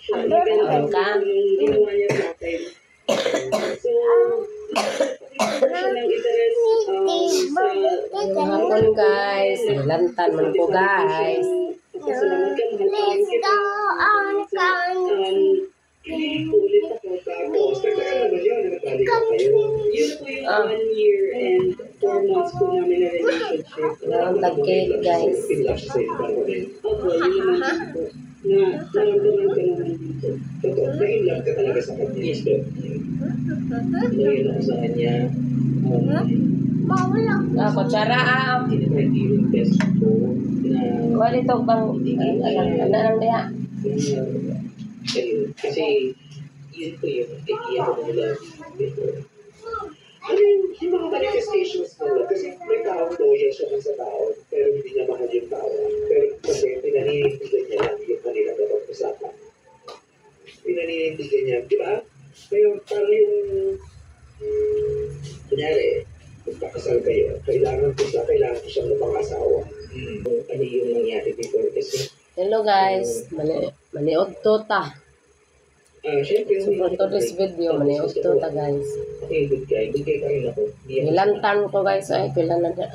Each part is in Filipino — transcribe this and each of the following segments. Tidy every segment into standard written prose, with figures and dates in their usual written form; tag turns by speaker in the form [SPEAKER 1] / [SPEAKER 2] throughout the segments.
[SPEAKER 1] Kain ka?
[SPEAKER 2] Ginawa niya sa akin. So, siya ng interest sa
[SPEAKER 1] Hapon guys. Lantan man po guys.
[SPEAKER 2] pasalamat ka, mahal ka ulit ako tapos yun po yung 1 year and 4 months po namin na relationship.
[SPEAKER 1] Ang tag-cake guys.
[SPEAKER 2] Opo, yun naman po. Naramdaman ka naman dito.
[SPEAKER 3] Totoo, na-in-love ka talaga sa kanya. Yes, Lord. Ngayon ako sa kanya.
[SPEAKER 1] Kutsara
[SPEAKER 3] Tinatry yung best ko na
[SPEAKER 1] Wala ito bang ano lang diya?
[SPEAKER 3] ayun. Kasi yun po yung idea ko ng love before. Ano yung mga manifestations ng love? Kasi may taong loyal siya sa tao, pero hindi niya mahal yung tao. Pero kasi pinaninindigan niya lang yung kanila dapat usapan. Pinaninindigan niya, di ba? Ngayon, parang yung kunyari, magkakasal kayo, kailangan ko siyang mapangasawa. Ano yung nangyari before kasi
[SPEAKER 1] Hello guys. Maniot to ta.
[SPEAKER 3] syempre,
[SPEAKER 1] So for today's video, maniot to ta guys.
[SPEAKER 3] okay, good guy ka rin ako.
[SPEAKER 1] Ilantan ko guys ay pila na ko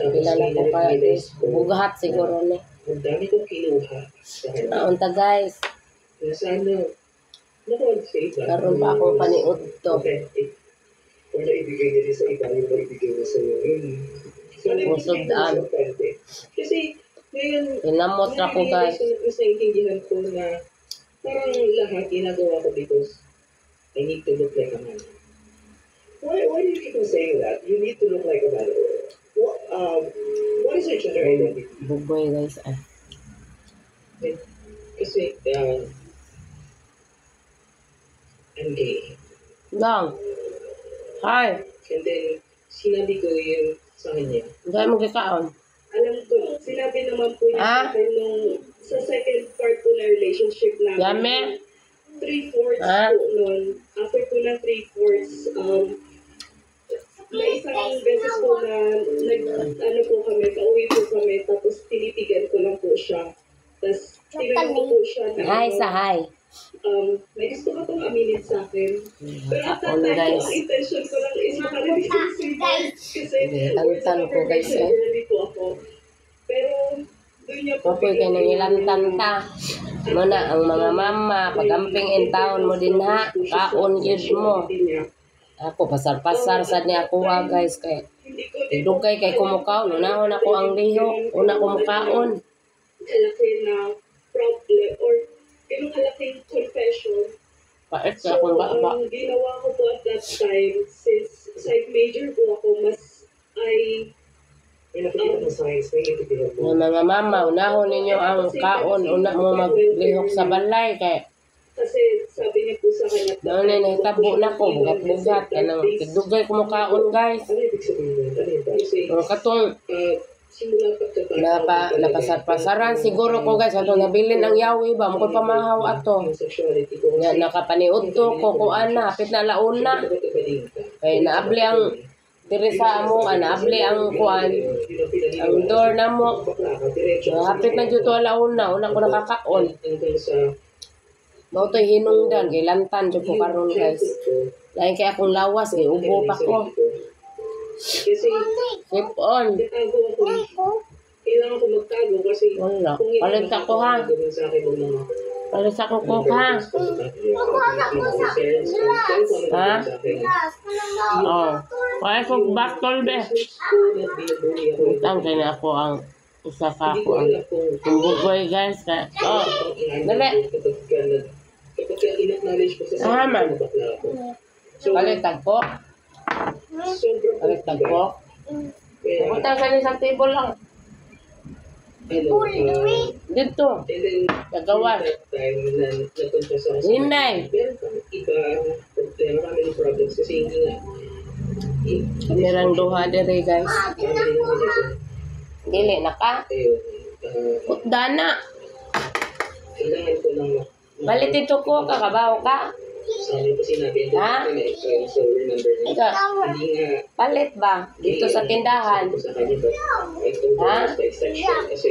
[SPEAKER 1] kaya guys. Bugahat siguro ni.
[SPEAKER 3] Ang dami kong kinuha sa kanya.
[SPEAKER 1] Naunta guys.
[SPEAKER 3] Na sana, nakuha sa iba.
[SPEAKER 1] Karon pa ako paniot to.
[SPEAKER 3] Okay. Kung naibigay niya din sa iba, yung naibigay niya sa iyo. So,
[SPEAKER 1] Busog daan.
[SPEAKER 3] Kasi, ngayon,
[SPEAKER 1] Pinamot na ko guys.
[SPEAKER 3] Mas naintindihan ko na parang lahat ginagawa ko because I need to look like a man. Why do you keep on saying that? You need to look like a man. What is your gender identity?
[SPEAKER 1] Bugoy guys ay.
[SPEAKER 3] Kasi, I'm gay.
[SPEAKER 1] Lang. Hi.
[SPEAKER 3] And then, sinabi ko yun sa kanya.
[SPEAKER 1] Dahil mo kikaon.
[SPEAKER 2] Alam ko, sinabi naman po niya sa akin nung sa second part po na relationship namin.
[SPEAKER 1] Yame.
[SPEAKER 2] 3/4 po nun. After po ng 3/4, may isang beses po na ano po kami, pauwi po kami, tapos tinitigan ko lang po siya. Tapos tinanong ko po siya na
[SPEAKER 1] Hi sa hi.
[SPEAKER 2] may gusto ka pong aminin sa akin. Pero at that
[SPEAKER 1] Hapon
[SPEAKER 2] time po,
[SPEAKER 1] guys.
[SPEAKER 2] ang intention ko lang is makarinig si kasi
[SPEAKER 1] Lantan ko guys eh.
[SPEAKER 2] early po ako. Pero doon niya po
[SPEAKER 1] Mapoy kayo nang ilantan ta. Muna ang mga mama, pagamping in town mo din ha. Kaon yun mo. Ako, pasar-pasar sa niya ako guys. Kaya, idugay kay kumukaon. Unahon ako ang liho. Una kumukaon.
[SPEAKER 2] kalaki na problem or ganun kalaking confession.
[SPEAKER 1] Pait ka akong baba.
[SPEAKER 2] Ang ginawa ko po at that time, since psych major po ako, mas
[SPEAKER 3] May nakikita ng science, may intindihan mo.
[SPEAKER 1] Yung mga mama, unahon ninyo ang kaon. Una mo maglihok sa balay. Kaya,
[SPEAKER 2] kasi sabi niya po sa kanya,
[SPEAKER 1] noon na nahitabo na ko. Bugat-bugat. Kanang idugay kumukaon guys.
[SPEAKER 3] Ano ibig sabihin yun? Ano yun?
[SPEAKER 2] kasi
[SPEAKER 1] Mga katong
[SPEAKER 2] simula pagkabata.
[SPEAKER 1] napasar-pasaran siguro ko guys. Ato nabilin ang yawi ba? Mukha pamahaw ato.
[SPEAKER 3] Yung sexuality ko.
[SPEAKER 1] Nga nakapaniud to ko kuan na. Hapit na laon na. Kaya naabli ang diri sa amo. Naabli ang kuan. Ang door na mo. Hapit na dito laon na. Una ko nakakaon.
[SPEAKER 3] Hanggang sa
[SPEAKER 1] Mao to'y hinungdan. Kay lantan dyan ko karon guys. Lain kaya akong lawas. Kay ubo pa ko.
[SPEAKER 3] Kasi
[SPEAKER 1] Keep on.
[SPEAKER 2] Nagtago ako. Kailangan ko magtago kasi
[SPEAKER 1] Wala.
[SPEAKER 2] kung hindi
[SPEAKER 1] Palit ako ha.
[SPEAKER 3] gawin sa akin ng mga
[SPEAKER 1] Palit ako ko ha. Ha? Oh. Kaya ko baktol be. Utang kaya na ako ang isa ka ako ang tumbugoy guys. Kaya, oh. Dali. Aman. Palitan ko. Palitan ko. Utang sa isang table lang. Dito. Kagawas. Hinay.
[SPEAKER 3] Meron kang iba problema, maraming problems kasi hindi nga
[SPEAKER 1] Kamerang duha dere guys. Dili na ka. Utdana.
[SPEAKER 3] Kailangan ko lang
[SPEAKER 1] Balit ito ko. Kakabaw ka.
[SPEAKER 3] sabi ko sinabi
[SPEAKER 1] Ha?
[SPEAKER 3] so remember na
[SPEAKER 1] Ika.
[SPEAKER 3] hindi nga
[SPEAKER 1] Palit ba? Dito sa tindahan.
[SPEAKER 3] ko sa kanya but I told her
[SPEAKER 1] Ha?
[SPEAKER 3] it's by section kasi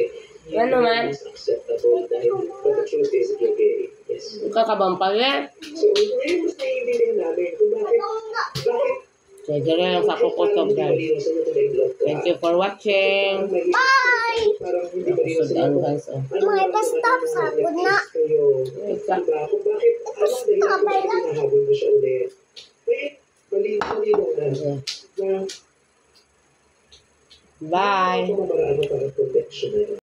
[SPEAKER 1] Ano man?
[SPEAKER 3] it's acceptable dahil but the truth is you're gay. Yes,
[SPEAKER 1] Kakabang pala.
[SPEAKER 3] So, ngayon mas naiintindihan namin kung bakit
[SPEAKER 1] So, dyan na lang sa kukutob, guys. Thank you for watching.
[SPEAKER 3] Parang hindi ba rin
[SPEAKER 1] Sudan, guys. Oh.
[SPEAKER 4] May pa-stop sa akin na.
[SPEAKER 3] Diba? Kung bakit, anong dahilan kung bakit hinahabol mo siya ulit? Malinaw na.
[SPEAKER 1] Yeah.
[SPEAKER 3] Na,
[SPEAKER 1] Bye.
[SPEAKER 3] ano mamaraan mo para protection na yun?